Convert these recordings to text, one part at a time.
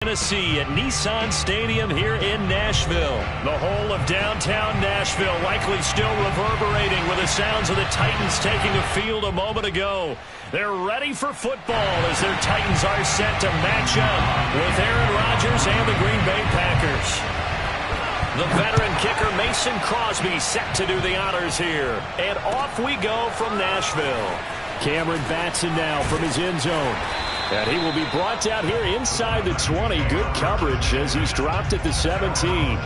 Tennessee at Nissan Stadium here in Nashville. The whole of downtown Nashville likely still reverberating with the sounds of the Titans taking the field a moment ago. They're ready for football as their Titans are set to match up with Aaron Rodgers and the Green Bay Packers. The veteran kicker Mason Crosby set to do the honors here. And off we go from Nashville. Cameron Batson now from his end zone. And he will be brought down here inside the 20. Good coverage as he's dropped at the 17.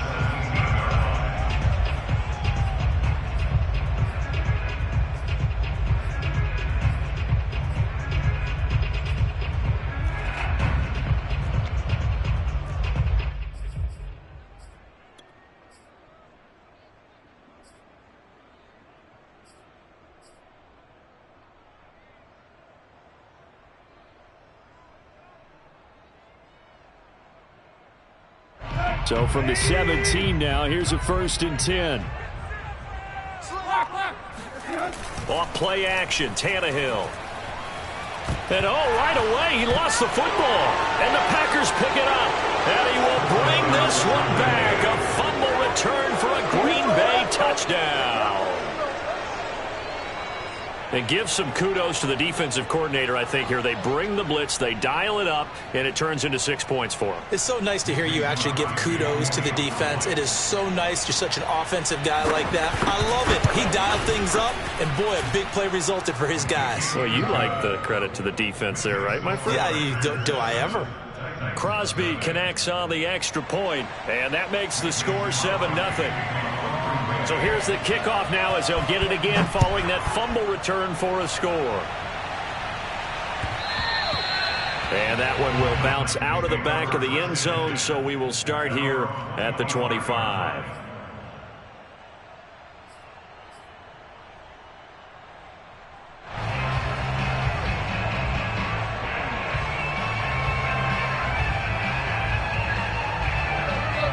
So from the 17 now, here's a 1st and 10. Off play action, Tannehill. And right away, he lost the football. And the Packers pick it up. And he will bring this one back. A fumble return for a Green Bay touchdown. And give some kudos to the defensive coordinator, I think, here. They bring the blitz, they dial it up, and it turns into 6 points for them. It's so nice to hear you actually give kudos to the defense. It is so nice. You're such an offensive guy like that. I love it. He dialed things up, and boy, a big play resulted for his guys. Well, you like the credit to the defense there, right, my friend? Yeah, do I ever? Crosby connects on the extra point, and that makes the score 7-0. So here's the kickoff now as they'll get it again following that fumble return for a score. And that one will bounce out of the back of the end zone, so we will start here at the 25.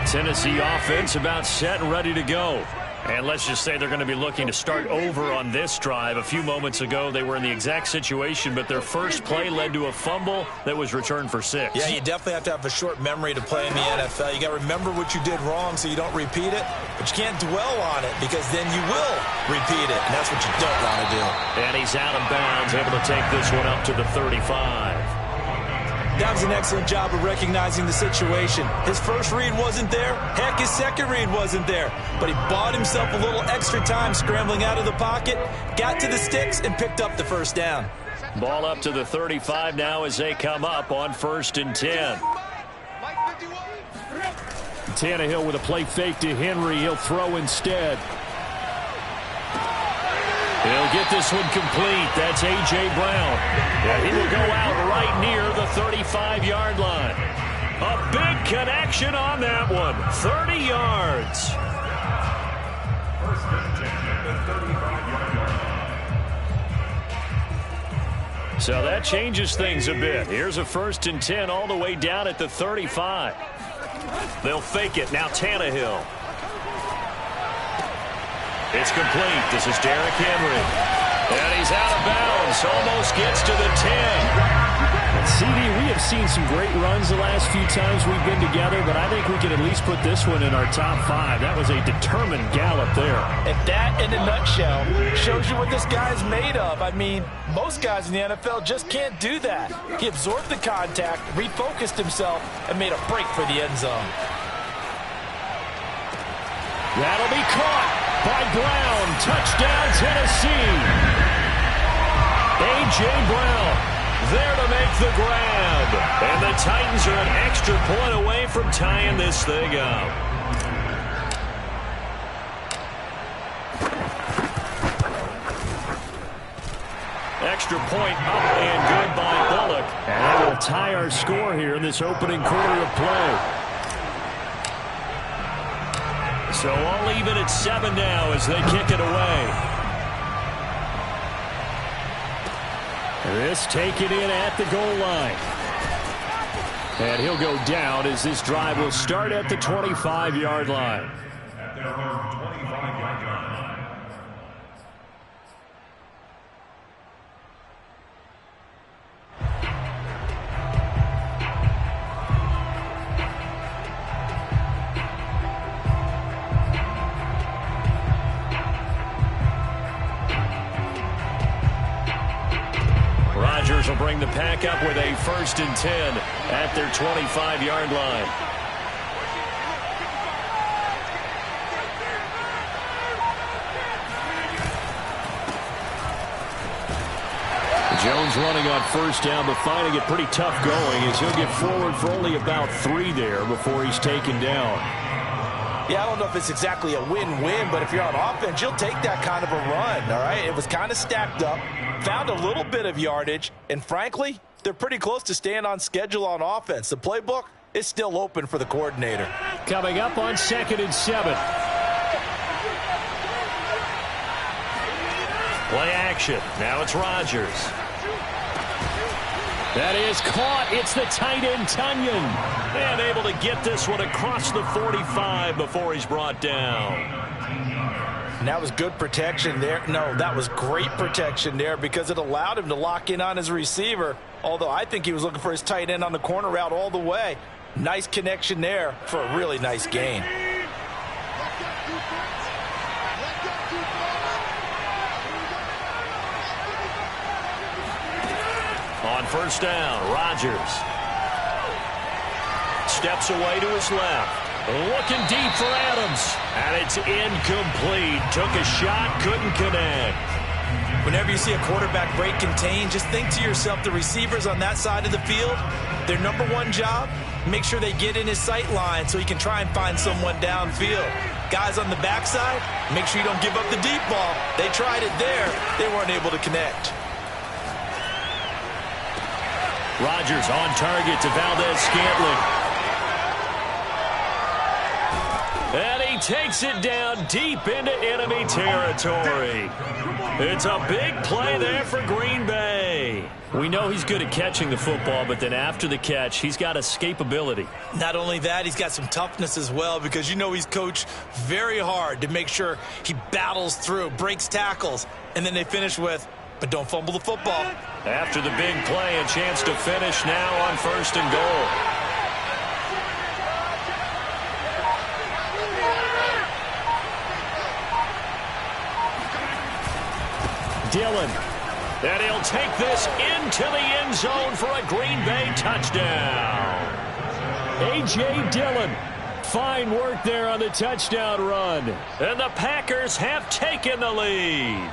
Tennessee offense about set and ready to go. And let's just say they're going to be looking to start over on this drive. A few moments ago, they were in the exact situation, but their first play led to a fumble that was returned for 6. Yeah, you definitely have to have a short memory to play in the NFL. You got to remember what you did wrong so you don't repeat it, but you can't dwell on it because then you will repeat it, and that's what you don't want to do. And he's out of bounds, able to take this one up to the 35. That was an excellent job of recognizing the situation. His first read wasn't there. Heck, his second read wasn't there. But he bought himself a little extra time scrambling out of the pocket, got to the sticks, and picked up the first down. Ball up to the 35 now as they come up on 1st and 10. Tannehill with a play fake to Henry. He'll throw instead. He'll get this one complete. That's A.J. Brown. Yeah, he will go out right near the 35-yard line. A big connection on that one. 30 yards. So that changes things a bit. Here's a 1st and 10 all the way down at the 35. They'll fake it. Now Tannehill. It's complete. This is Derrick Henry. And he's out of bounds. Almost gets to the 10. CD, we have seen some great runs the last few times we've been together, but I think we can at least put this one in our top 5. That was a determined gallop there. And that, in a nutshell, shows you what this guy's made of. I mean, most guys in the NFL just can't do that. He absorbed the contact, refocused himself, and made a break for the end zone. That'll be caught by Brown. Touchdown, Tennessee. A.J. Brown there to make the grab. And the Titans are an extra point away from tying this thing up. Extra point up and good by Bullock. And that will tie our score here in this opening quarter of play. So all even at 7 now as they kick it away. This taken in at the goal line. And he'll go down as this drive will start at the 25-yard line. bring the pack up with a 1st and 10 at their 25-yard line. Jones running on 1st down, but finding it pretty tough going as he'll get forward for only about 3 there before he's taken down. Yeah, I don't know if it's exactly a win-win, but if you're on offense, you'll take that kind of a run, all right? It was kind of stacked up, found a little bit of yardage, and frankly, they're pretty close to staying on schedule on offense. The playbook is still open for the coordinator. Coming up on 2nd and 7. Play action. Now it's Rodgers. That is caught. It's the tight end, Tunyon. And able to get this one across the 45 before he's brought down. And that was good protection there. No, that was great protection there because it allowed him to lock in on his receiver, although I think he was looking for his tight end on the corner route all the way. Nice connection there for a really nice gain. On 1st down, Rodgers steps away to his left. Looking deep for Adams. And it's incomplete. Took a shot, couldn't connect. Whenever you see a quarterback break contain, just think to yourself, the receivers on that side of the field, their number one job, make sure they get in his sight line so he can try and find someone downfield. Guys on the backside, make sure you don't give up the deep ball. They tried it there. They weren't able to connect. Rodgers on target to Valdez-Scantling. And he takes it down deep into enemy territory. It's a big play there for Green Bay. We know he's good at catching the football, but then after the catch, he's got escapability. Not only that, he's got some toughness as well because you know he's coached very hard to make sure he battles through, breaks tackles, and then they finish with, but don't fumble the football. After the big play, a chance to finish now on 1st and goal. Dillon. And he'll take this into the end zone for a Green Bay touchdown. A.J. Dillon. Fine work there on the touchdown run. And the Packers have taken the lead.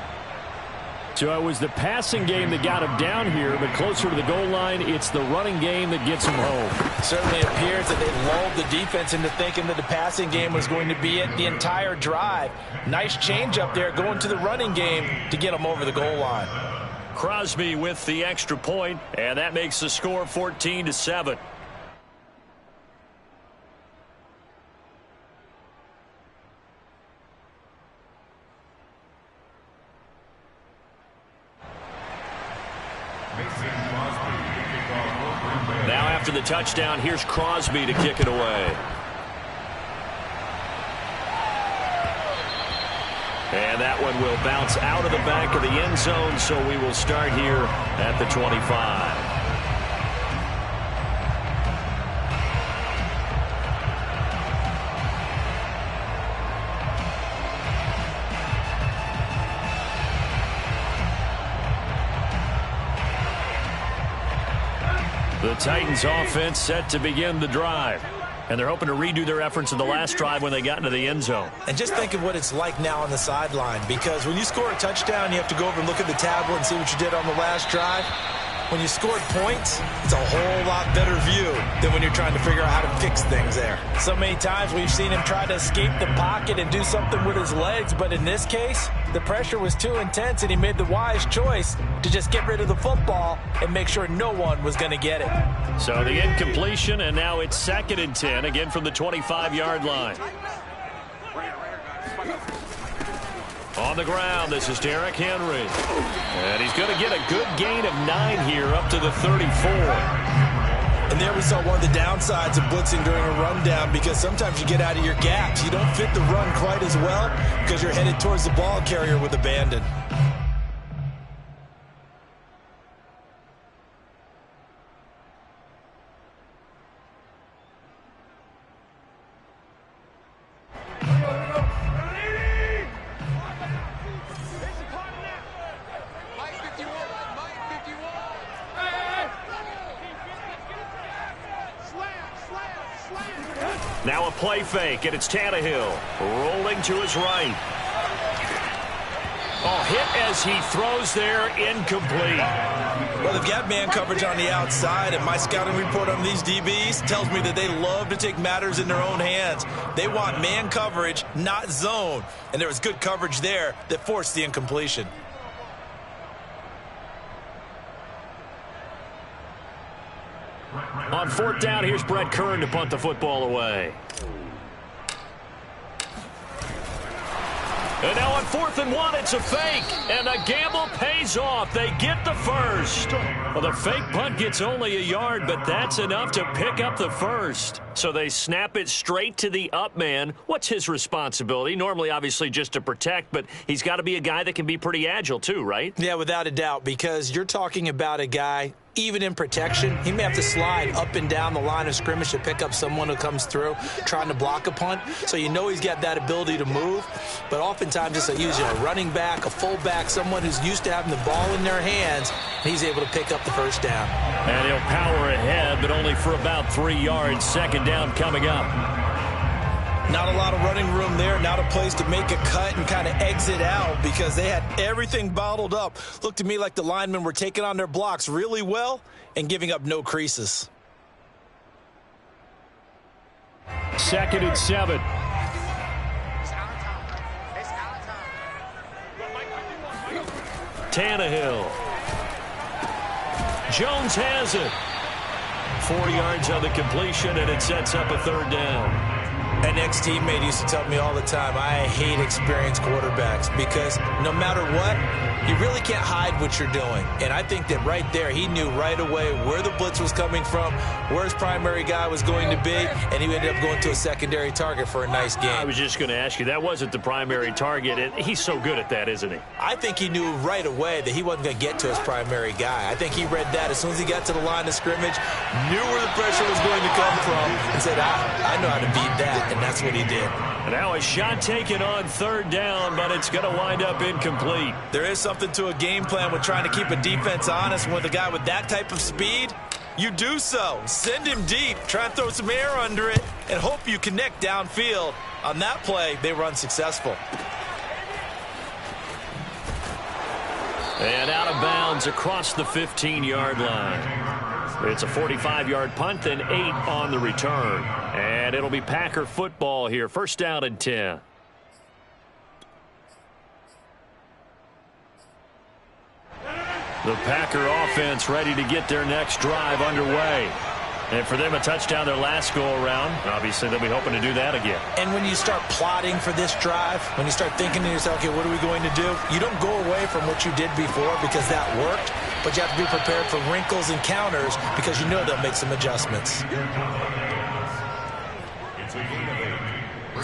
So it was the passing game that got him down here, but closer to the goal line, it's the running game that gets him home. Certainly appears that they lulled the defense into thinking that the passing game was going to be it the entire drive. Nice change up there going to the running game to get him over the goal line. Crosby with the extra point, and that makes the score 14-7. Now after the touchdown, here's Crosby to kick it away. And that one will bounce out of the back of the end zone, so we will start here at the 25. The Titans offense set to begin the drive. And they're hoping to redo their efforts in the last drive when they got into the end zone. And just think of what it's like now on the sideline, because when you score a touchdown, you have to go over and look at the tablet and see what you did on the last drive. When you scored points, it's a whole lot better view than when you're trying to figure out how to fix things there. So many times we've seen him try to escape the pocket and do something with his legs, but in this case, the pressure was too intense and he made the wise choice to just get rid of the football and make sure no one was going to get it. So the incompletion, and now it's 2nd and 10, again from the 25-yard line. On the ground, this is Derrick Henry. And he's going to get a good gain of 9 here up to the 34. And there we saw one of the downsides of blitzing during a rundown, because sometimes you get out of your gaps. You don't fit the run quite as well because you're headed towards the ball carrier with abandon. Now a play fake, and it's Tannehill rolling to his right. Oh, hit as he throws there, incomplete. Well, they've got man coverage on the outside, and my scouting report on these DBs tells me that they love to take matters in their own hands. They want man coverage, not zone. And there was good coverage there that forced the incompletion. On fourth down, here's Brett Kern to punt the football away. And now on 4th and 1, it's a fake. And the gamble pays off. They get the first. Well, the fake punt gets only a yard, but that's enough to pick up the first. So they snap it straight to the up man. What's his responsibility? Normally, obviously, just to protect, but he's got to be a guy that can be pretty agile too, right? Yeah, without a doubt, because you're talking about a guy, even in protection, he may have to slide up and down the line of scrimmage to pick up someone who comes through trying to block a punt. So you know he's got that ability to move. But oftentimes it's usually a running back, a fullback, someone who's used to having the ball in their hands, and he's able to pick up the first down. And he'll power ahead, but only for about 3 yards. Second down coming up. Not a lot of running room there, not a place to make a cut and kind of exit out because they had everything bottled up. Looked to me like the linemen were taking on their blocks really well and giving up no creases. 2nd and 7. Tannehill. Jones has it. 4 yards on the completion, and it sets up a 3rd down. An ex-teammate used to tell me all the time, I hate experienced quarterbacks because no matter what, you really can't hide what you're doing. And I think that right there, he knew right away where the blitz was coming from, where his primary guy was going to be, and he ended up going to a secondary target for a nice game. I was just going to ask you, that wasn't the primary target. He's so good at that, isn't he? I think he knew right away that he wasn't going to get to his primary guy. I think he read that as soon as he got to the line of scrimmage, knew where the pressure was going to come from, and said, I know how to beat that. And that's what he did. And now a shot taken on 3rd down, but it's going to wind up incomplete. There is something to a game plan with trying to keep a defense honest. With a guy with that type of speed, you do so. Send him deep. Try and throw some air under it and hope you connect downfield. On that play, they were unsuccessful. And out of bounds across the 15-yard line. It's a 45-yard punt and 8 on the return. And it'll be Packer football here. 1st down and 10. The Packer offense ready to get their next drive underway. And for them, a touchdown their last go-around. Obviously, they'll be hoping to do that again. And when you start plotting for this drive, when you start thinking to yourself, okay, what are we going to do? You don't go away from what you did before because that worked, but you have to be prepared for wrinkles and counters because you know they'll make some adjustments.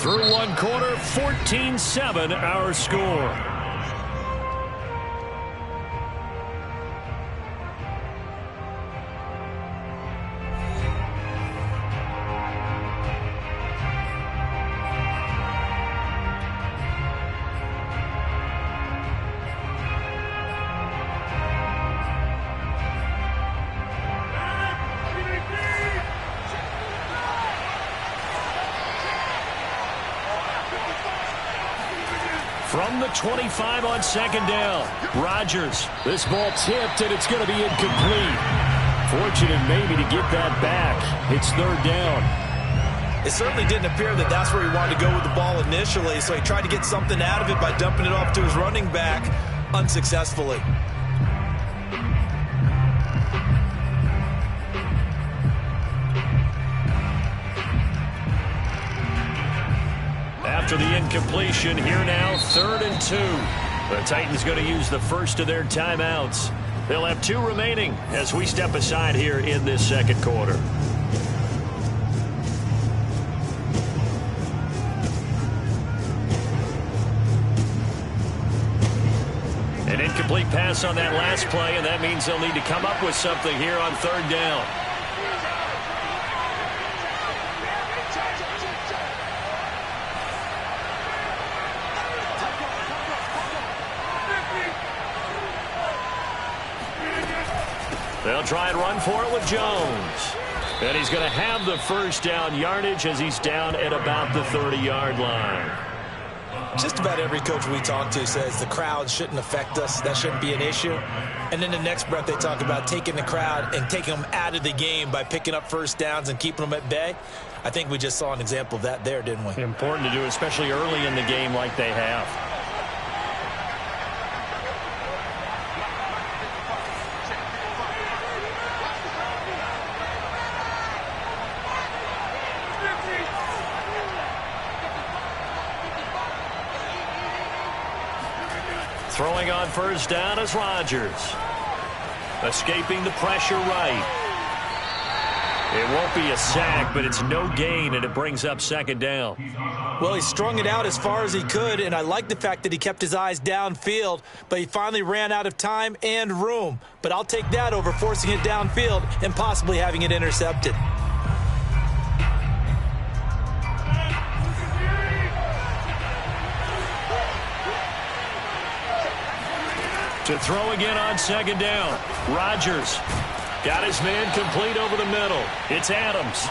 Through one quarter, 14-7 our score. From the 25 on 2nd down. Rodgers. This ball tipped, and it's going to be incomplete. Fortunate maybe to get that back. It's 3rd down. It certainly didn't appear that that's where he wanted to go with the ball initially, so he tried to get something out of it by dumping it off to his running back unsuccessfully. After the incompletion, here now, 3rd and 2. The Titans going to use the first of their timeouts. They'll have 2 remaining as we step aside here in this 2nd quarter. An incomplete pass on that last play, and that means they'll need to come up with something here on 3rd down. They'll try and run for it with Jones. And he's going to have the first down yardage as he's down at about the 30-yard line. Just about every coach we talk to says the crowd shouldn't affect us. That shouldn't be an issue. And then the next breath they talk about taking the crowd and taking them out of the game by picking up first downs and keeping them at bay. I think we just saw an example of that there, didn't we? Important to do, especially early in the game like they have. Throwing on first down is Rodgers. Escaping the pressure right. It won't be a sack, but it's no gain, and it brings up second down. Well, he strung it out as far as he could, and I like the fact that he kept his eyes downfield, but he finally ran out of time and room. But I'll take that over forcing it downfield and possibly having it intercepted. To throw again on second down. Rodgers got his man complete over the middle. It's Adams.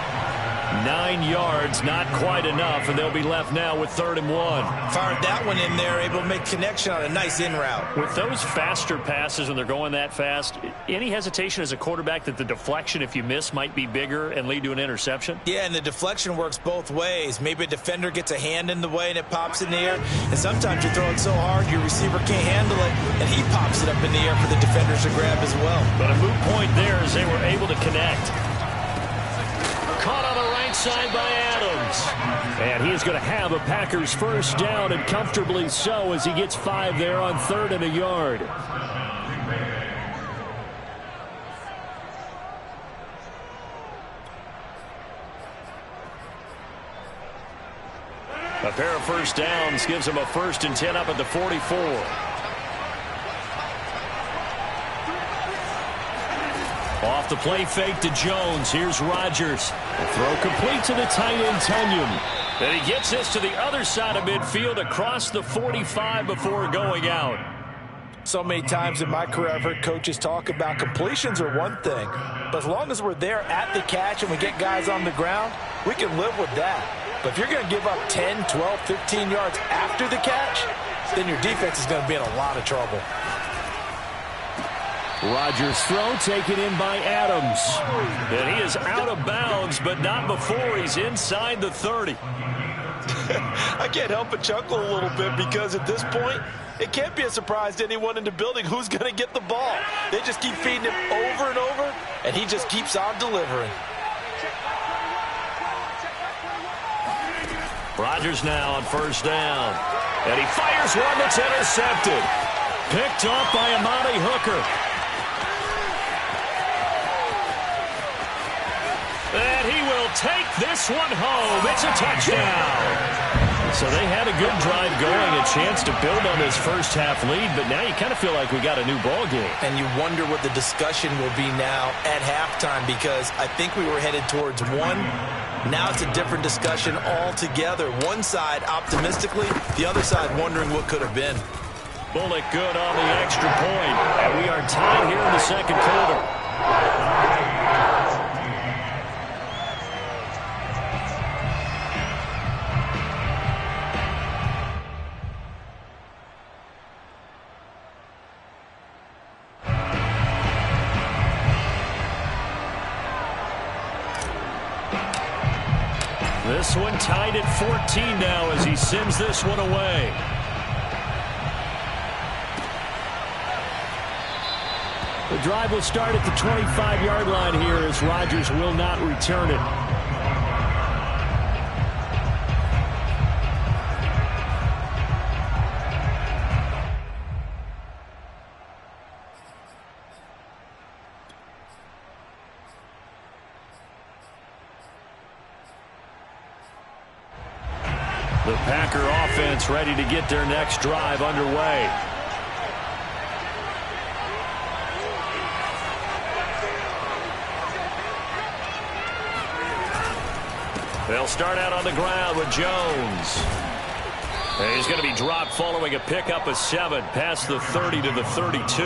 9 yards, not quite enough, and they'll be left now with 3rd and 1. Fired that one in there, able to make connection on a nice in route. With those faster passes when they're going that fast, any hesitation as a quarterback that the deflection, if you miss, might be bigger and lead to an interception? Yeah, and the deflection works both ways. Maybe a defender gets a hand in the way and it pops in the air, and sometimes you throw it so hard your receiver can't handle it, and he pops it up in the air for the defenders to grab as well. But a moot point there as they were able to connect. Caught on the right side by Adams. And he is going to have a Packers first down, and comfortably so as he gets 5 there on 3rd and a yard. A pair of first downs gives him a 1st and 10 up at the 44. Off the play fake to Jones. Here's Rodgers. The throw complete to the tight end, Tunyon. And he gets this to the other side of midfield across the 45 before going out. So many times in my career I've heard coaches talk about completions are one thing, but as long as we're there at the catch and we get guys on the ground, we can live with that. But if you're going to give up 10, 12, 15 yards after the catch, then your defense is going to be in a lot of trouble. Rodgers' throw taken in by Adams. And he is out of bounds, but not before he's inside the 30. I can't help but chuckle a little bit because at this point, it can't be a surprise to anyone in the building who's going to get the ball. They just keep feeding him over and over, and he just keeps on delivering. Rodgers now on first down. And he fires one that's intercepted. Picked off by Amani Hooker. And he will take this one home. It's a touchdown. So they had a good drive going, a chance to build on this first half lead, but now you kind of feel like we got a new ball game. And you wonder what the discussion will be now at halftime, because I think we were headed towards one. Now it's a different discussion altogether. One side optimistically, the other side wondering what could have been. Bullock good on the extra point, and we are tied here in the second quarter. This one tied at 14 now as he sends this one away. The drive will start at the 25-yard line here as Rodgers will not return it. The Packer offense ready to get their next drive underway. They'll start out on the ground with Jones. And he's going to be dropped following a pickup of 7 past the 30 to the 32.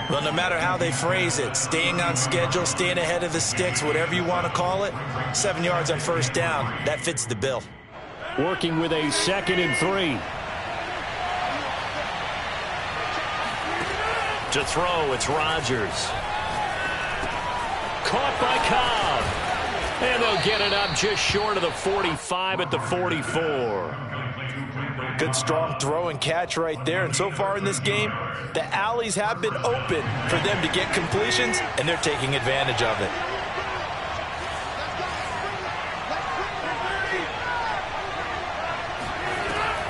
Well, no matter how they phrase it, staying on schedule, staying ahead of the sticks, whatever you want to call it, 7 yards on first down, that fits the bill. Working with a 2nd and 3. To throw, it's Rodgers. Caught by Cobb. And they'll get it up just short of the 45 at the 44. Good, strong throw and catch right there. And so far in this game, the alleys have been open for them to get completions, and they're taking advantage of it.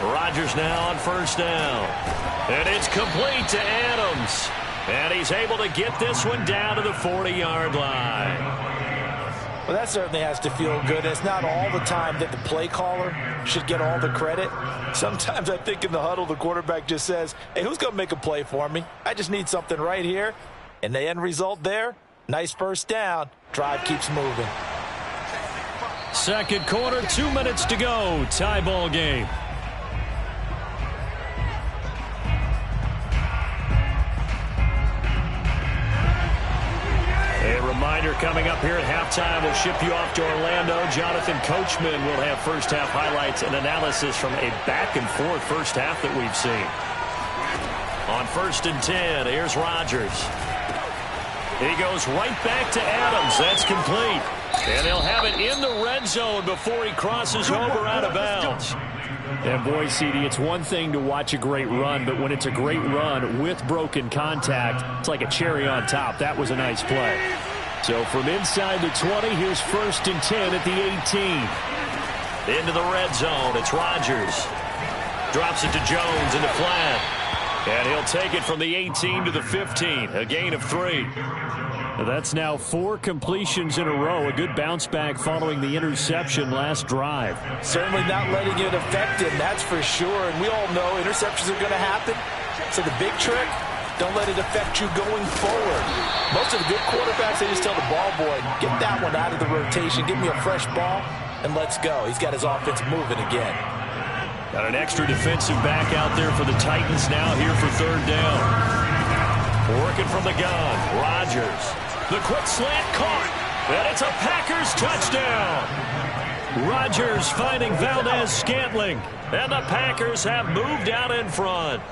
Rodgers now on first down. And it's complete to Adams. And he's able to get this one down to the 40-yard line. Well, that certainly has to feel good. It's not all the time that the play caller should get all the credit. Sometimes I think in the huddle, the quarterback just says, hey, who's going to make a play for me? I just need something right here. And the end result there, nice first down. Drive keeps moving. Second quarter, 2 minutes to go. Tie ball game. A reminder coming up here at halftime, we'll ship you off to Orlando. Jonathan Coachman will have first half highlights and analysis from a back-and-forth first half that we've seen. On 1st and 10, here's Rodgers. He goes right back to Adams. That's complete. And they'll have it in the red zone before he crosses over out of bounds. And boy, CD, it's one thing to watch a great run, but when it's a great run with broken contact, it's like a cherry on top. That was a nice play. So from inside the 20, here's 1st and 10 at the 18. Into the red zone, it's Rodgers. Drops it to Jones in the flat. And he'll take it from the 18 to the 15, a gain of 3. That's now 4 completions in a row. A good bounce back following the interception last drive. Certainly not letting it affect him, that's for sure. And we all know interceptions are going to happen. So the big trick, don't let it affect you going forward. Most of the good quarterbacks, they just tell the ball boy, get that one out of the rotation, give me a fresh ball, and let's go. He's got his offense moving again. Got an extra defensive back out there for the Titans now here for 3rd down. Working from the gun, Rodgers. The quick slant caught, and it's a Packers touchdown. Rodgers finding Valdez-Scantling, and the Packers have moved out in front.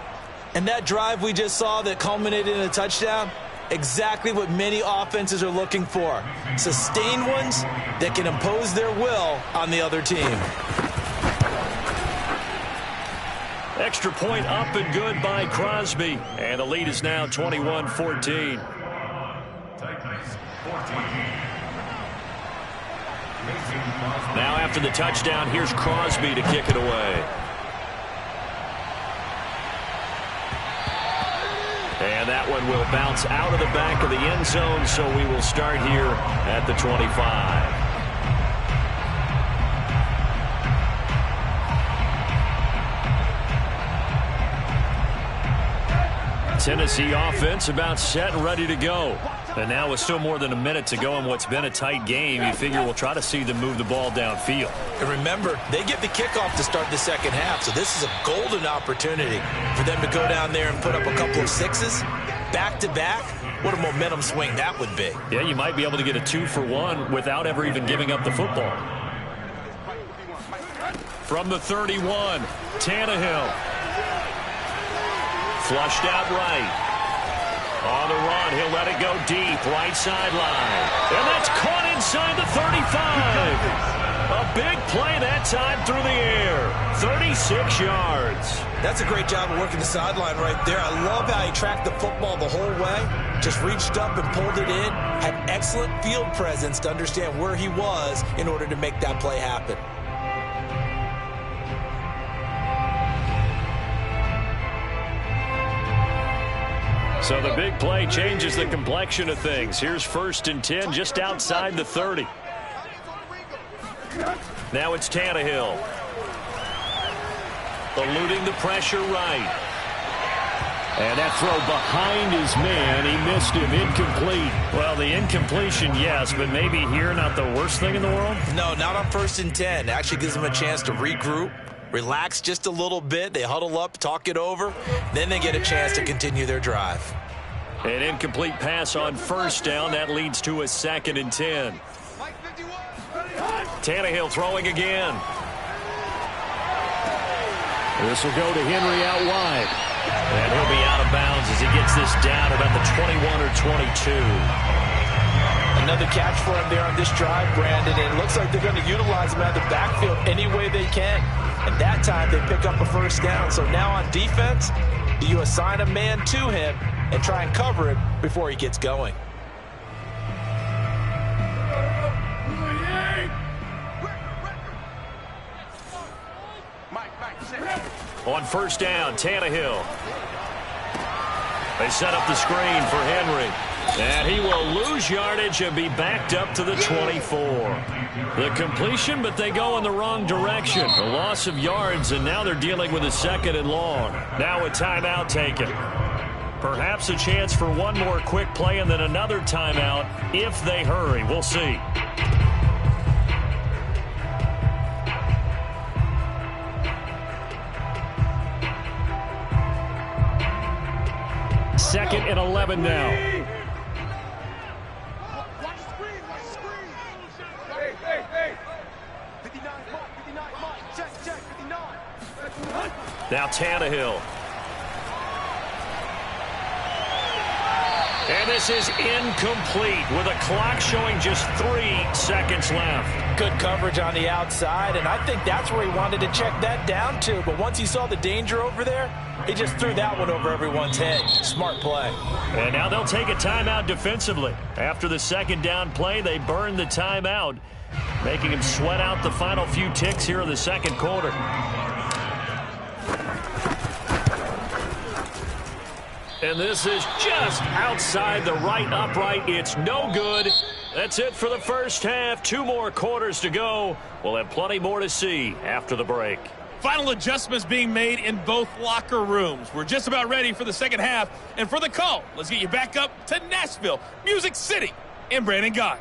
And that drive we just saw that culminated in a touchdown, exactly what many offenses are looking for. Sustained ones that can impose their will on the other team. Extra point up and good by Crosby. And the lead is now 21-14. Now after the touchdown, here's Crosby to kick it away. And that one will bounce out of the back of the end zone, so we will start here at the 25. Tennessee offense about set and ready to go. And now with still more than a minute to go in what's been a tight game, you figure we'll try to see them move the ball downfield. And remember, they get the kickoff to start the second half, so this is a golden opportunity for them to go down there and put up a couple of sixes back-to-back. What a momentum swing that would be. Yeah, you might be able to get a 2-for-1 without ever even giving up the football. From the 31, Tannehill. Flushed out right. On the run, he'll let it go deep, right sideline. And that's caught inside the 35. A big play that time through the air. 36 yards. That's a great job of working the sideline right there. I love how he tracked the football the whole way. Just reached up and pulled it in. Had excellent field presence to understand where he was in order to make that play happen. So the big play changes the complexion of things. Here's 1st and 10 just outside the 30. Now it's Tannehill. Eluding the pressure right. And that throw behind his man. He missed him. Incomplete. Well, the incompletion, yes, but maybe here not the worst thing in the world? No, not on 1st and 10. Actually gives them a chance to regroup, relax just a little bit. They huddle up, talk it over. Then they get a chance to continue their drive. An incomplete pass on first down. That leads to a 2nd and 10. Tannehill throwing again. This will go to Henry out wide. And he'll be out of bounds as he gets this down about the 21 or 22. Another catch for him there on this drive, Brandon. And it looks like they're going to utilize him out of the backfield any way they can. And that time they pick up a first down. So now on defense, you assign a man to him and try and cover him before he gets going. On first down, Tannehill. They set up the screen for Henry. And he will lose yardage and be backed up to the 24. The completion, but they go in the wrong direction. A loss of yards, and now they're dealing with a 2nd and long. Now a timeout taken. Perhaps a chance for one more quick play and then another timeout if they hurry. We'll see. Second and 11 now. Watch the screen, watch the screen. Hey. 59, check, 59. Now Tannehill. And this is incomplete with a clock showing just 3 seconds left. Good coverage on the outside, and I think that's where he wanted to check that down to. But once he saw the danger over there, he just threw that one over everyone's head. Smart play. And now they'll take a timeout defensively. After the 2nd down play, they burn the timeout, making him sweat out the final few ticks here in the 2nd quarter. And this is just outside the right upright. It's no good. That's it for the first half. 2 more quarters to go. We'll have plenty more to see after the break. Final adjustments being made in both locker rooms. We're just about ready for the 2nd half. And for the call, let's get you back up to Nashville, Music City, and Brandon Gott.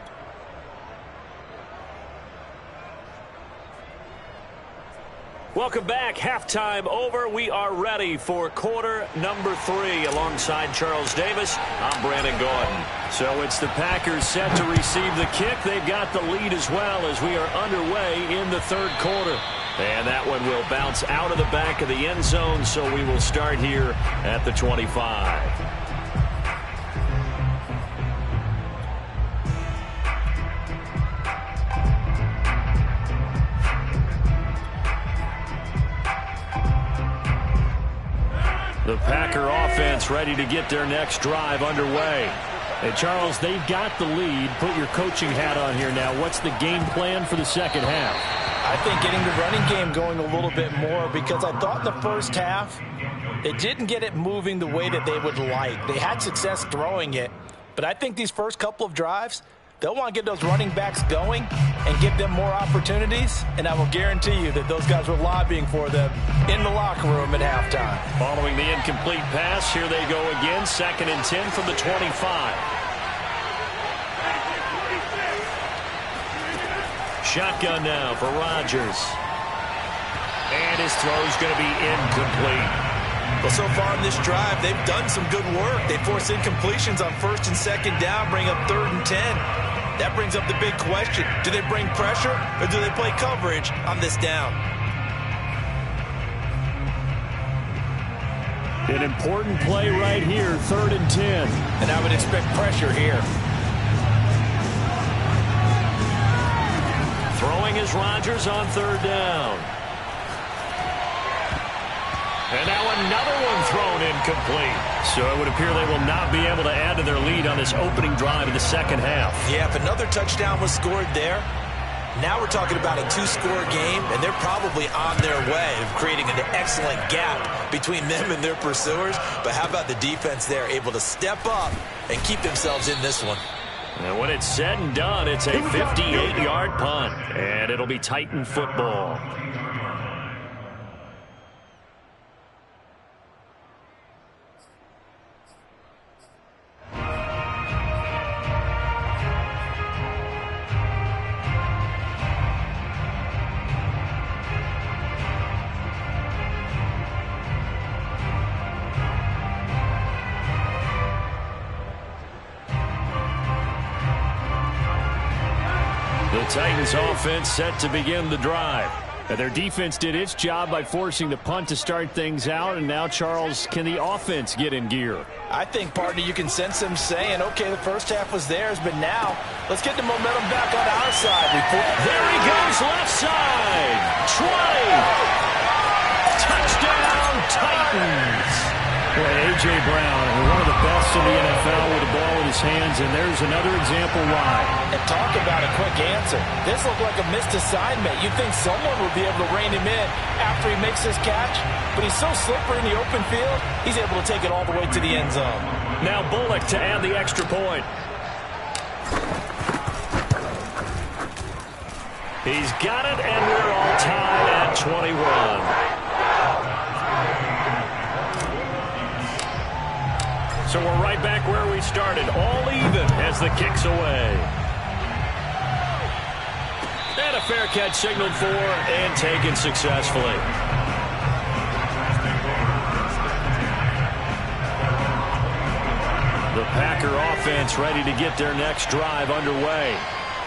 Welcome back. Halftime over. We are ready for quarter number 3. Alongside Charles Davis, I'm Brandon Gordon. So it's the Packers set to receive the kick. They've got the lead as well as we are underway in the 3rd quarter. And that one will bounce out of the back of the end zone, so we will start here at the 25. The Packer offense ready to get their next drive underway. Hey, Charles, they've got the lead. Put your coaching hat on here now. What's the game plan for the 2nd half? I think getting the running game going a little bit more, because I thought in the first half they didn't get it moving the way that they would like. They had success throwing it, but I think these first couple of drives, they'll want to get those running backs going and give them more opportunities, and I will guarantee you that those guys were lobbying for them in the locker room at halftime. Following the incomplete pass, here they go again, 2nd and 10 from the 25. Shotgun now for Rodgers. And his throw's going to be incomplete. Well, so far in this drive, they've done some good work. They force incompletions on 1st and 2nd down, bring up 3rd and 10. That brings up the big question. Do they bring pressure or do they play coverage on this down? An important play right here, 3rd and 10. And I would expect pressure here. Throwing is Rodgers on 3rd down. And now another one thrown incomplete. So it would appear they will not be able to add to their lead on this opening drive of the 2nd half. Yeah, if another touchdown was scored there, now we're talking about a 2-score game, and they're probably on their way of creating an excellent gap between them and their pursuers. But how about the defense there, able to step up and keep themselves in this one? And when it's said and done, it's a 58-yard punt, and it'll be Titan football. Titans offense set to begin the drive. And their defense did its job by forcing the punt to start things out. And now, Charles, can the offense get in gear? I think, partner, you can sense them saying, okay, the first half was theirs, but now let's get the momentum back on our side. There he goes, left side. 20. Touchdown, Titans. Boy, A.J. Brown, one of the best in the NFL with the ball in his hands, and there's another example why. And talk about a quick answer. This looked like a missed assignment. You'd think someone would be able to rein him in after he makes this catch, but he's so slippery in the open field, he's able to take it all the way to the end zone. Now Bullock to add the extra point. He's got it, and we're all tied at 21. So we're right back where we started, all even as the kick's away. And a fair catch signaled for and taken successfully. The Packer offense ready to get their next drive underway.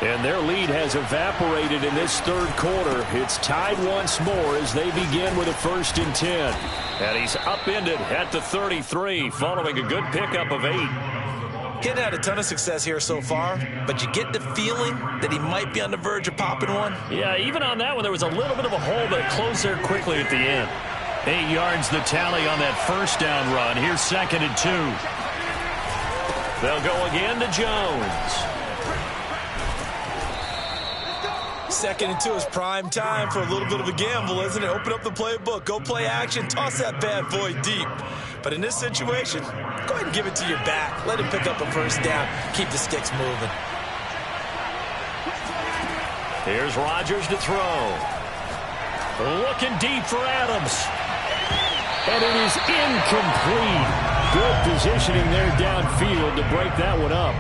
And their lead has evaporated in this third quarter. It's tied once more as they begin with a 1st and 10. And he's upended at the 33 following a good pickup of 8. He hadn't had a ton of success here so far, but you get the feeling that he might be on the verge of popping one. Yeah, even on that one, there was a little bit of a hole, but it closed there quickly at the end. 8 yards the tally on that first down run. Here's 2nd and 2. They'll go again to Jones. 2nd and 2 is prime time for a little bit of a gamble, isn't it? Open up the playbook, go play action, toss that bad boy deep. But in this situation, go ahead and give it to your back. Let him pick up a first down. Keep the sticks moving. Here's Rodgers to throw. Looking deep for Adams. And it is incomplete. Good positioning there downfield to break that one up.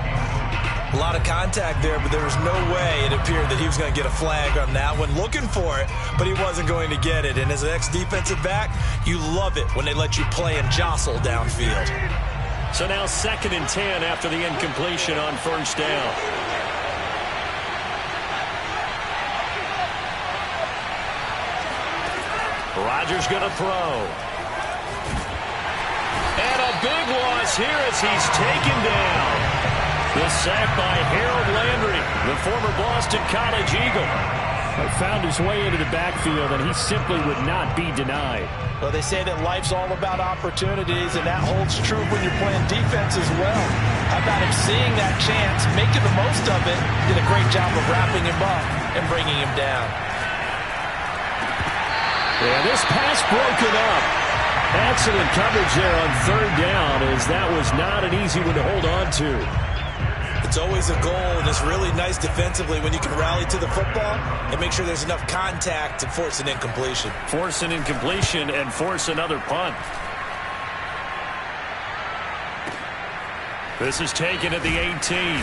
A lot of contact there, but there was no way it appeared that he was going to get a flag on that one. Looking for it, but he wasn't going to get it. And as an ex-defensive back, you love it when they let you play and jostle downfield. So now 2nd and 10 after the incompletion on first down. Rodgers going to throw. And a big loss here as he's taken down. The sack by Harold Landry, the former Boston College Eagle. He found his way into the backfield, and he simply would not be denied. Well, they say that life's all about opportunities, and that holds true when you're playing defense as well. How about him seeing that chance, making the most of it, did a great job of wrapping him up and bringing him down. Yeah, this pass broken up. Excellent coverage there on 3rd down, as that was not an easy one to hold on to. It's always a goal, and it's really nice defensively when you can rally to the football and make sure there's enough contact to force an incompletion. Force an incompletion and force another punt. This is taken at the 18.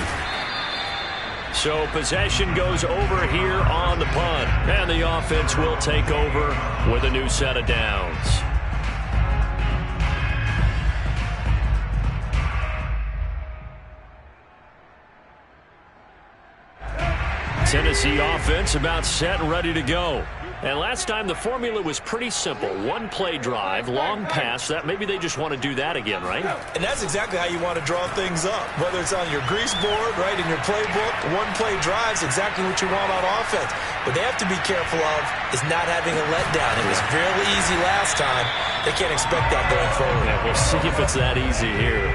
So possession goes over here on the punt, and the offense will take over with a new set of downs. Tennessee offense about set and ready to go. And last time the formula was pretty simple. One play drive, long pass. That maybe they just want to do that again, right? And that's exactly how you want to draw things up. Whether it's on your grease board, right, in your playbook, one play drive is exactly what you want on offense. What they have to be careful of is not having a letdown. It was fairly easy last time. They can't expect that going forward. Yeah, we'll see if it's that easy here.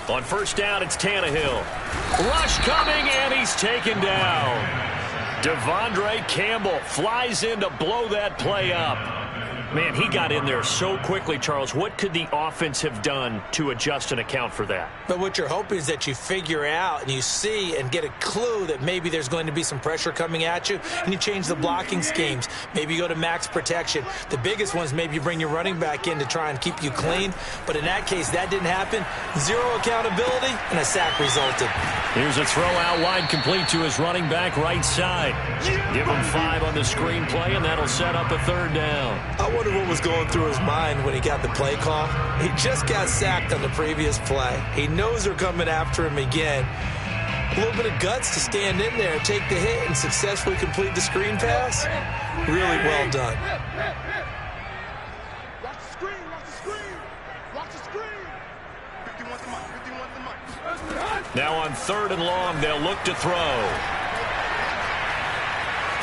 On first down, it's Tannehill. Rush coming, and he's taken down. Devondre Campbell flies in to blow that play up. Man, he got in there so quickly, Charles. What could the offense have done to adjust and account for that? But what you're hoping is that you figure out and you see and get a clue that maybe there's going to be some pressure coming at you, and you change the blocking schemes. Maybe you go to max protection. The biggest one is maybe you bring your running back in to try and keep you clean. But in that case, that didn't happen. Zero accountability, and a sack resulted. Here's a throw out wide complete to his running back right side. Give him 5 on the screenplay, and that'll set up a 3rd down. I wonder what was going through his mind when he got the play call. He just got sacked on the previous play. He knows they're coming after him again. A little bit of guts to stand in there, take the hit, and successfully complete the screen pass. Really well done. Watch the screen, watch the screen. Watch the screen. 51's the mic, 51's the mic. Now on 3rd and long, they'll look to throw.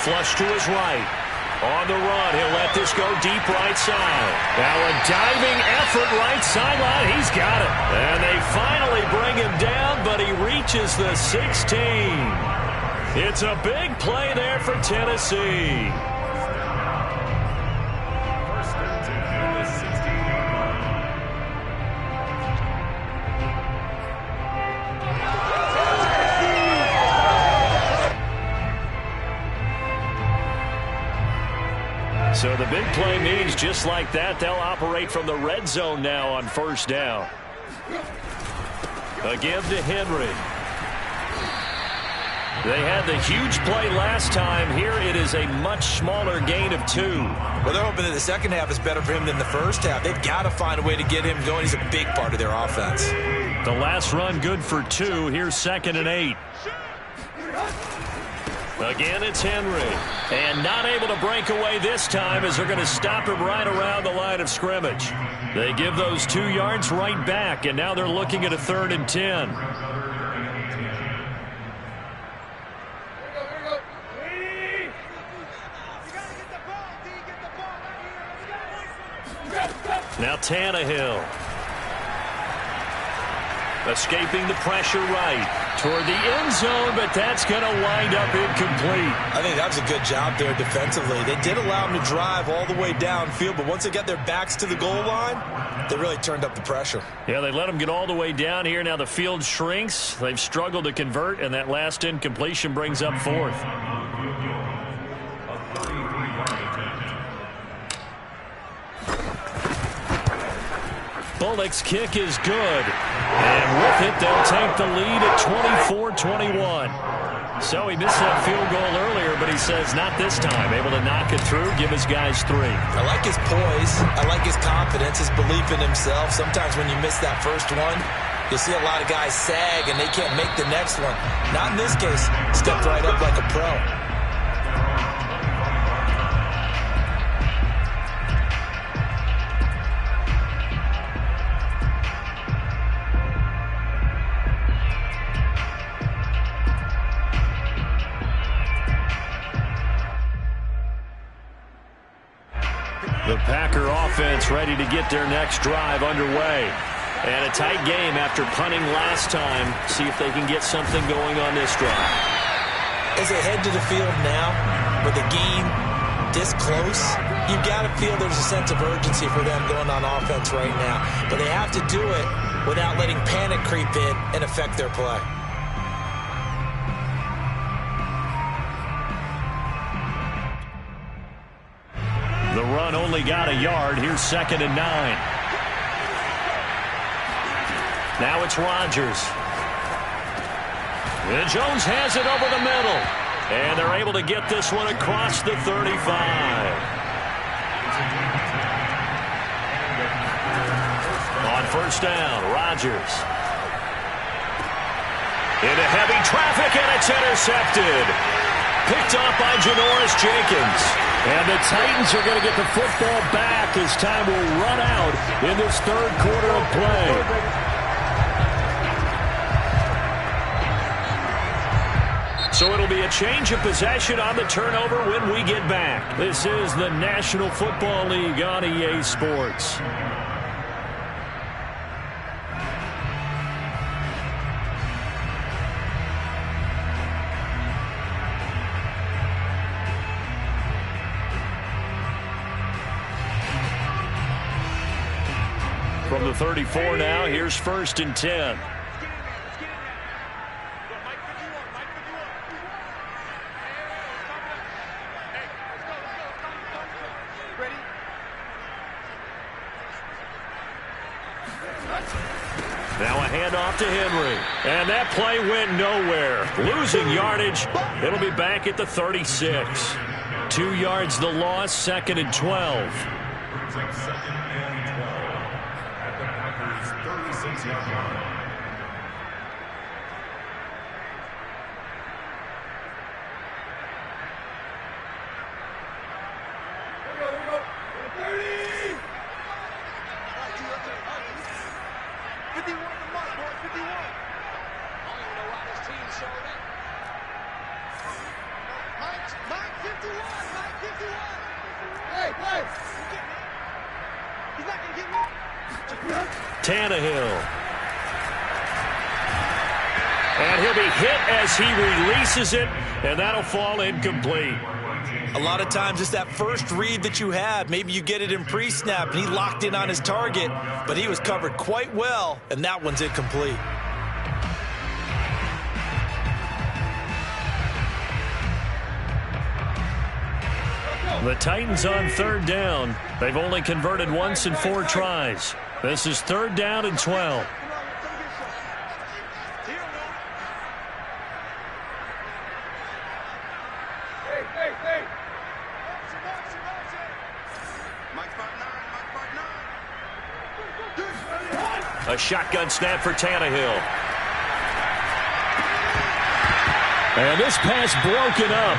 Flush to his right. On the run, he'll let this go deep right side. Now a diving effort right sideline. He's got it. And they finally bring him down, but he reaches the 16. It's a big play there for Tennessee. So the big play means just like that, they'll operate from the red zone now on 1st down. A give to Henry. They had the huge play last time. Here it is a much smaller gain of 2. Well, they're hoping that the second half is better for him than the first half. They've got to find a way to get him going. He's a big part of their offense. The last run good for 2. Here's 2nd and 8. Again, it's Henry. And not able to break away this time as they're going to stop him right around the line of scrimmage. They give those 2 yards right back, and now they're looking at a 3rd and 10. Now Tannehill. Escaping the pressure right toward the end zone, but that's going to wind up incomplete. I think that was a good job there defensively. They did allow him to drive all the way downfield, but once they got their backs to the goal line, they really turned up the pressure. Yeah, they let him get all the way down here. Now the field shrinks. They've struggled to convert, and that last incompletion brings up 4th. Bullock's kick is good. And with it, they'll take the lead at 24-21. So he missed that field goal earlier, but he says not this time. Able to knock it through, give his guys 3. I like his poise. I like his confidence, his belief in himself. Sometimes when you miss that first one, you'll see a lot of guys sag and they can't make the next one. Not in this case. Stepped right up like a pro. The Packer offense ready to get their next drive underway. And a tight game after punting last time. See if they can get something going on this drive. As they head to the field now, with the game this close, you've got to feel there's a sense of urgency for them going on offense right now. But they have to do it without letting panic creep in and affect their play. The run only got a yard. Here's 2nd and 9. Now it's Rodgers. And Jones has it over the middle. And they're able to get this one across the 35. On 1st down, Rodgers. Into heavy traffic, and it's intercepted. Picked off by Janoris Jenkins. And the Titans are going to get the football back as time will run out in this 3rd quarter of play. So it'll be a change of possession on the turnover when we get back. This is the National Football League on EA Sports. From the 34 now, here's 1st and 10. Now a handoff to Henry. And that play went nowhere. Losing yardage. It'll be back at the 36. 2 yards the loss, 2nd and 12. takes second and 12 at the Packers' 36-yard line. Tannehill. And he'll be hit as he releases it, and that'll fall incomplete. A lot of times it's that first read that you have. Maybe you get it in pre-snap, and he locked in on his target, but he was covered quite well, and that one's incomplete. The Titans on third down. They've only converted once in 4 tries. This is third down and 12. A shotgun snap for Tannehill. And this pass broken up.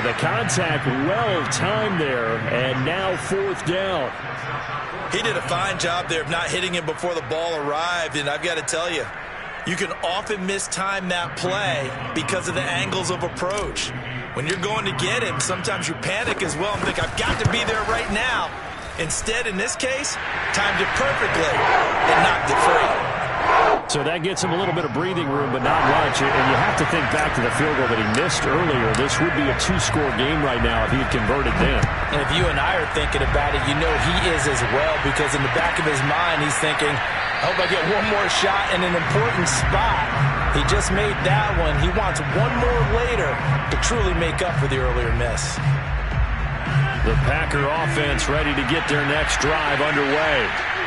The contact well timed there, and now fourth down. He did a fine job there of not hitting him before the ball arrived, and I've got to tell you, you can often mistime that play because of the angles of approach. When you're going to get him, sometimes you panic as well and think, I've got to be there right now. Instead, in this case, timed it perfectly and knocked it free. So that gets him a little bit of breathing room, but not much. And you have to think back to the field goal that he missed earlier. This would be a 2-score game right now if he had converted then. And if you and I are thinking about it, you know he is as well, because in the back of his mind, he's thinking, I hope I get one more shot in an important spot. He just made that one. He wants one more later to truly make up for the earlier miss. The Packer offense ready to get their next drive underway.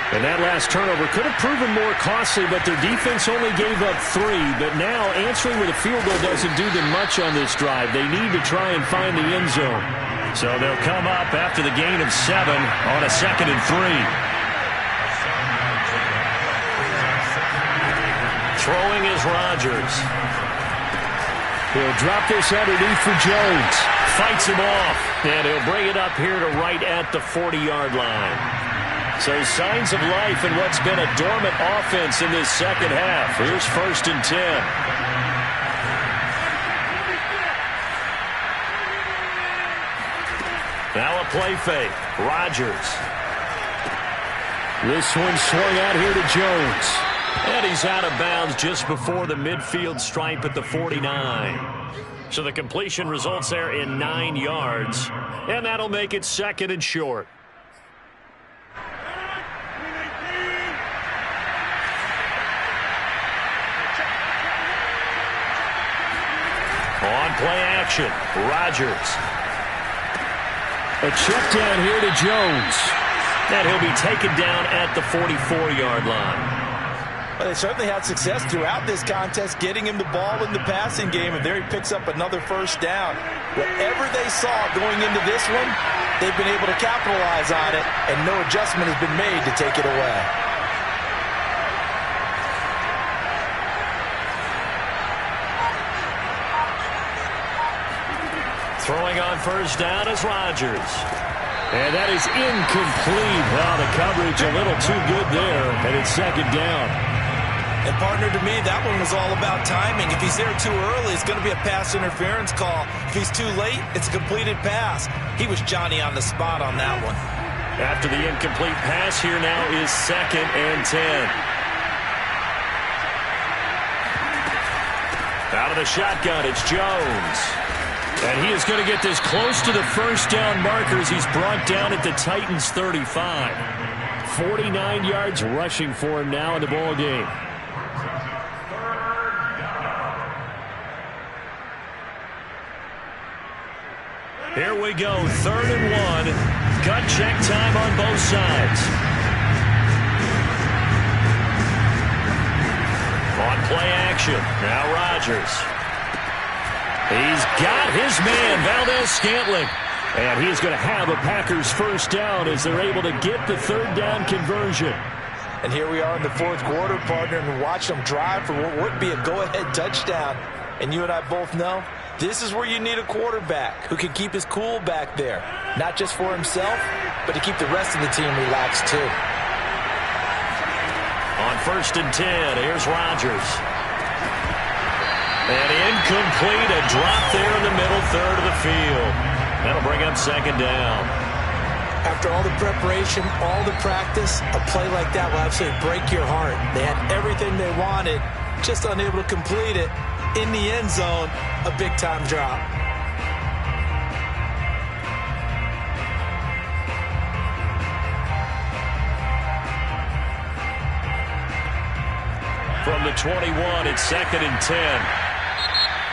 And that last turnover could have proven more costly, but their defense only gave up 3. But now answering with a field goal doesn't do them much on this drive. They need to try and find the end zone. So they'll come up after the gain of 7 on a 2nd and 3. Throwing is Rodgers. He'll drop this underneath for Jones. Fights him off, and he'll bring it up here to right at the 40-yard line. So signs of life in what's been a dormant offense in this second half. Here's 1st and 10. Now a play fake. Rodgers. This one swung out here to Jones. And he's out of bounds just before the midfield stripe at the 49. So the completion results there in 9 yards. And that'll make it 2nd and short. On play action, Rodgers. A check down here to Jones. And he'll be taken down at the 44-yard line. Well, they certainly had success throughout this contest getting him the ball in the passing game, and there he picks up another 1st down. Whatever they saw going into this one, they've been able to capitalize on it, and no adjustment has been made to take it away. Throwing on 1st down is Rodgers. And that is incomplete. Well, the coverage a little too good there, and it's 2nd down. And, partner, to me, that one was all about timing. If he's there too early, it's going to be a pass interference call. If he's too late, it's a completed pass. He was Johnny on the spot on that one. After the incomplete pass, here now is 2nd and 10. Out of the shotgun, it's Jones. And he is going to get this close to the 1st down markers. He's brought down at the Titans' 35. 49 yards rushing for him now in the ball game. Here we go, 3rd and 1. Gut check time on both sides. On play action, now Rodgers. He's got his man, Valdez-Scantling. And he's going to have a Packers first down as they're able to get the third down conversion. And here we are in the fourth quarter, partner, and watch them drive for what would be a go-ahead touchdown. And you and I both know this is where you need a quarterback who can keep his cool back there, not just for himself, but to keep the rest of the team relaxed too. On 1st and 10, here's Rodgers. And incomplete, a drop there in the middle third of the field. That'll bring up second down. After all the preparation, all the practice, a play like that will absolutely break your heart. They had everything they wanted, just unable to complete it. In the end zone, a big-time drop. From the 21, it's 2nd and 10.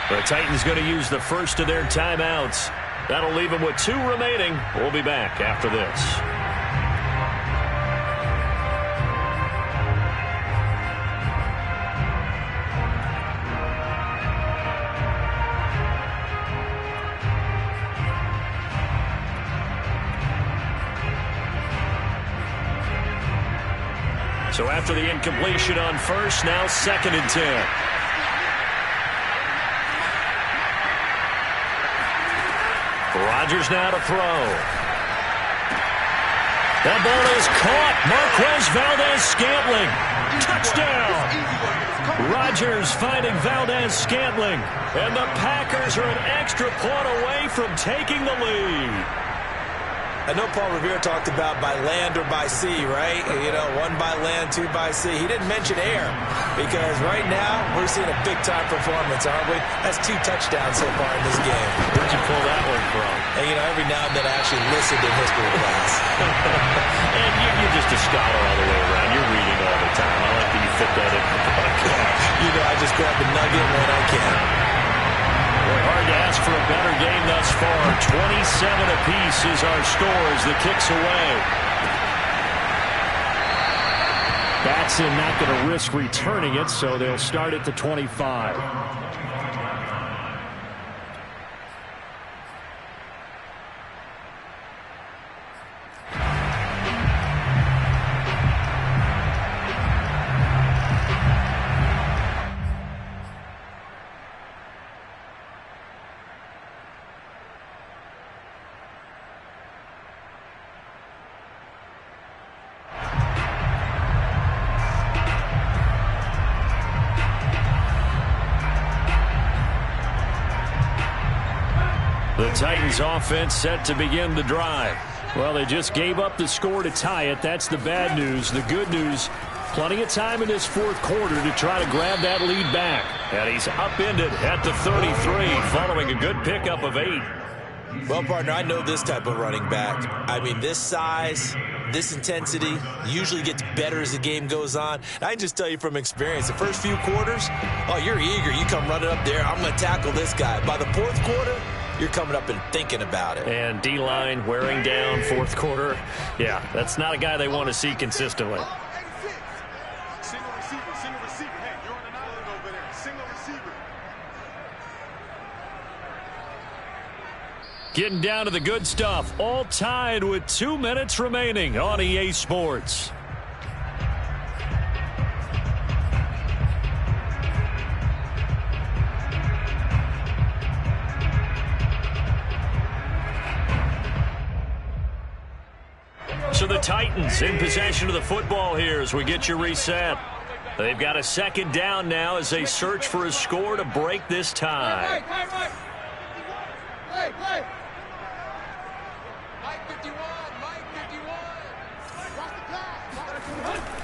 The Titans going to use the first of their timeouts. That'll leave them with 2 remaining. We'll be back after this. So after the incompletion on first, now 2nd and 10. Rodgers now to throw. That ball is caught. Marquez Valdez-Scantling. Touchdown. Rodgers finding Valdez-Scantling. And the Packers are an extra point away from taking the lead. I know Paul Revere talked about by land or by sea, right? You know, 1 by land, 2 by sea. He didn't mention air because right now we're seeing a big-time performance, aren't we? That's 2 touchdowns so far in this game. Where'd you pull that one from? And, you know, every now and then I actually listened in history class. And you're just a scholar all the way around. You're reading all the time. I like that you fit that in for the podcast. You know, I just grab the nugget when I can. Boy, hard to ask for a better game thus far. 27 apiece is our score as the kick's away. Batson not going to risk returning it, so they'll start at the 25. The Titans offense set to begin the drive. Well, they just gave up the score to tie it. That's the bad news. The good news, plenty of time in this fourth quarter to try to grab that lead back. And he's upended at the 33 following a good pickup of 8. Well, partner, I know this type of running back. I mean, this size, this intensity usually gets better as the game goes on. And I can just tell you from experience, the first few quarters, oh, you're eager. You come running up there. I'm going to tackle this guy. By the fourth quarter, you're coming up and thinking about it. And D-line wearing down fourth quarter. Yeah, that's not a guy they want to see consistently. Single receiver. Hey, you're on an island over there. Single receiver. Getting down to the good stuff. All tied with 2 minutes remaining on EA Sports. So the Titans in possession of the football here as we get you reset. They've got a second down now as they search for a score to break this tie.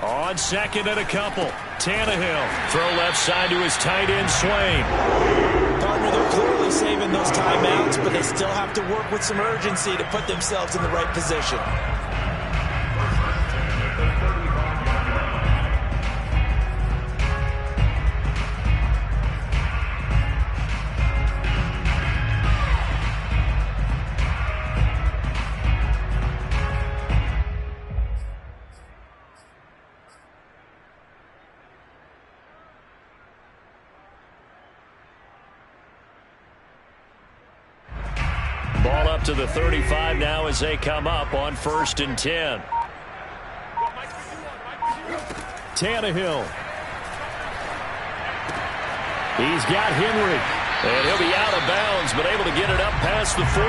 On second and a couple. Tannehill. Throw left side to his tight end, Swain. Partner, they're clearly saving those timeouts, but they still have to work with some urgency to put themselves in the right position. up to the 35 now as they come up on 1st and 10. Tannehill. He's got Henry. And he'll be out of bounds, but able to get it up past the 45.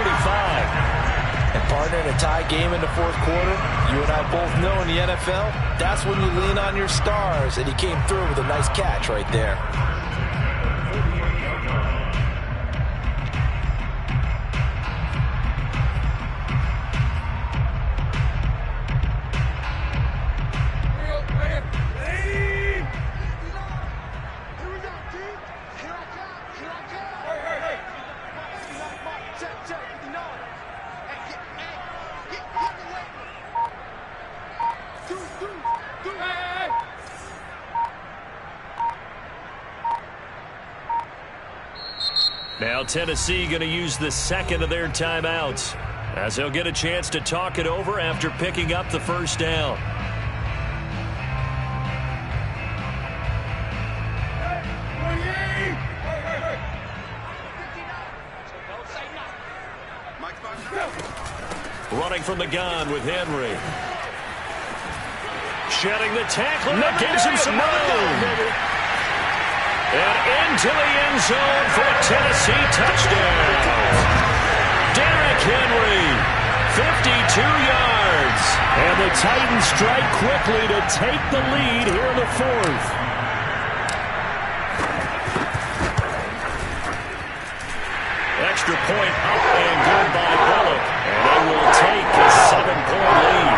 And partner, in a tie game in the fourth quarter, you and I both know in the NFL, that's when you lean on your stars, and he came through with a nice catch right there. Now Tennessee going to use the second of their timeouts as they'll get a chance to talk it over after picking up the first down. Running from the gun with Henry. Shedding the tackle. That gives him some room. And into the end zone for a Tennessee touchdown. Derrick Henry, 52 yards. And the Titans strike quickly to take the lead here in the fourth. Extra point up and good by Bullock. And they will take a 7-point lead.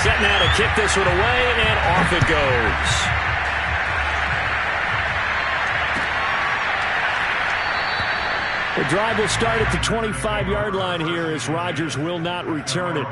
Set now to kick this one away, and off it goes. The drive will start at the 25-yard line here as Rodgers will not return it.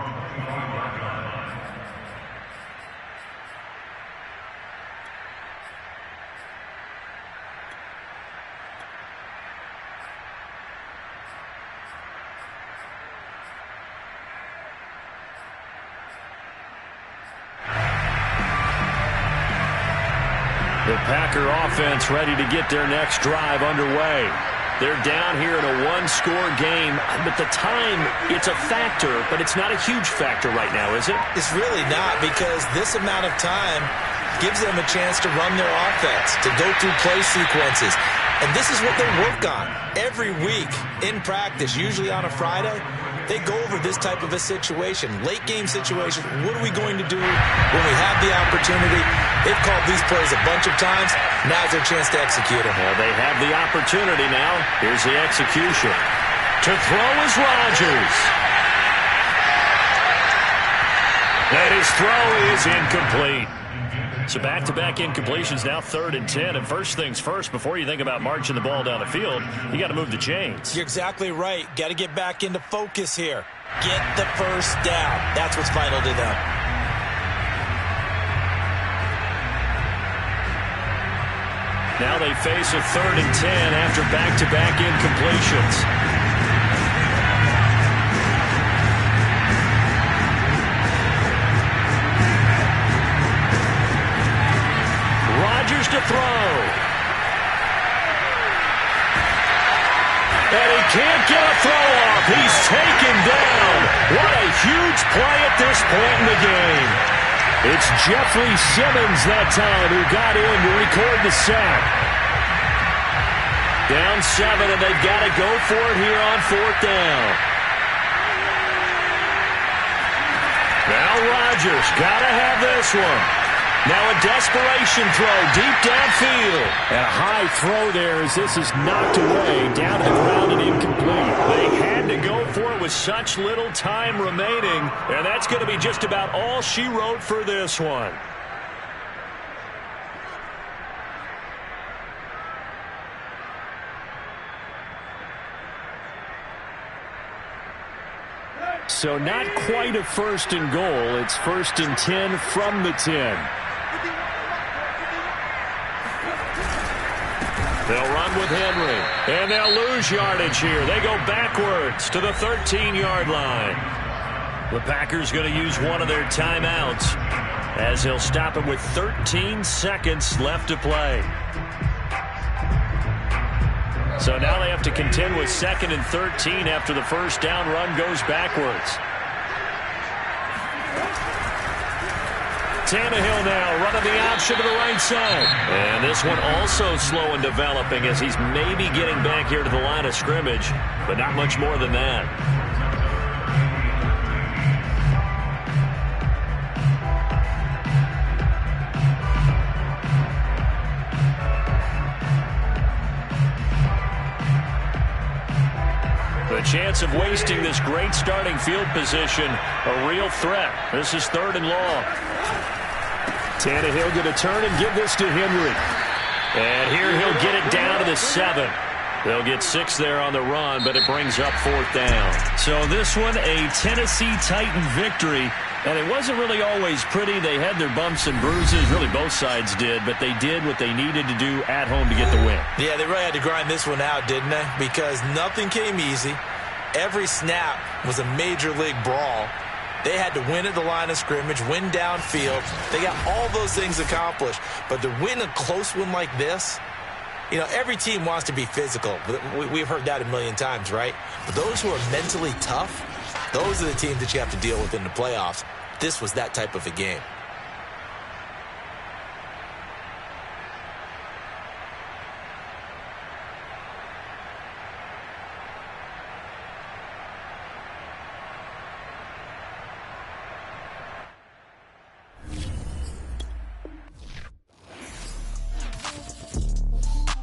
The Packer offense ready to get their next drive underway. They're down here in a one-score game, but the time, it's a factor, but it's not a huge factor right now, is it? It's really not, because this amount of time gives them a chance to run their offense, to go through play sequences. And this is what they work on every week in practice, usually on a Friday. They go over this type of a situation, late game situation. What are we going to do when we have the opportunity? They've called these plays a bunch of times. Now's their chance to execute them. Well, they have the opportunity now. Here's the execution. To throw is Rodgers. And his throw is incomplete. So back-to-back incompletions, now 3rd and 10. And first things first, before you think about marching the ball down the field, you got to move the chains. You're exactly right. Got to get back into focus here. Get the first down. That's what's vital to them. Now they face a 3rd and 10 after back-to-back incompletions. Rodgers to throw. And he can't get a throw off. He's taken down. What a huge play at this point in the game. It's Jeffrey Simmons that time who got in to record the sack. Down 7, and they've got to go for it here on 4th down. Now Rodgers got to have this one. Now a desperation throw deep downfield. And a high throw there as this is knocked away down to the ground and incomplete. They had to go for it with such little time remaining, and that's going to be just about all she wrote for this one. So not quite a 1st and goal. It's 1st and 10 from the 10. They'll run with Henry, and they'll lose yardage here. They go backwards to the 13-yard line. The Packers going to use one of their timeouts. as he'll stop it with 13 seconds left to play. So now they have to contend with 2nd and 13 after the first down run goes backwards. Tannehill now running the option to the right side. And this one also slow in developing as he's maybe getting back here to the line of scrimmage, but not much more than that. The chance of wasting this great starting field position, a real threat. This is 3rd and long. Tannehill going to turn and give this to Henry. And here he'll get it down to the 7. They'll get 6 there on the run, but it brings up 4th down. So this one, a Tennessee Titan victory. And it wasn't really always pretty. They had their bumps and bruises. Really, both sides did. But they did what they needed to do at home to get the win. Yeah, they really had to grind this one out, didn't they? Because nothing came easy. Every snap was a major league brawl. They had to win at the line of scrimmage, win downfield. They got all those things accomplished. But to win a close one like this, you know, every team wants to be physical. We've heard that a million times, right? But those who are mentally tough, those are the teams that you have to deal with in the playoffs. This was that type of a game.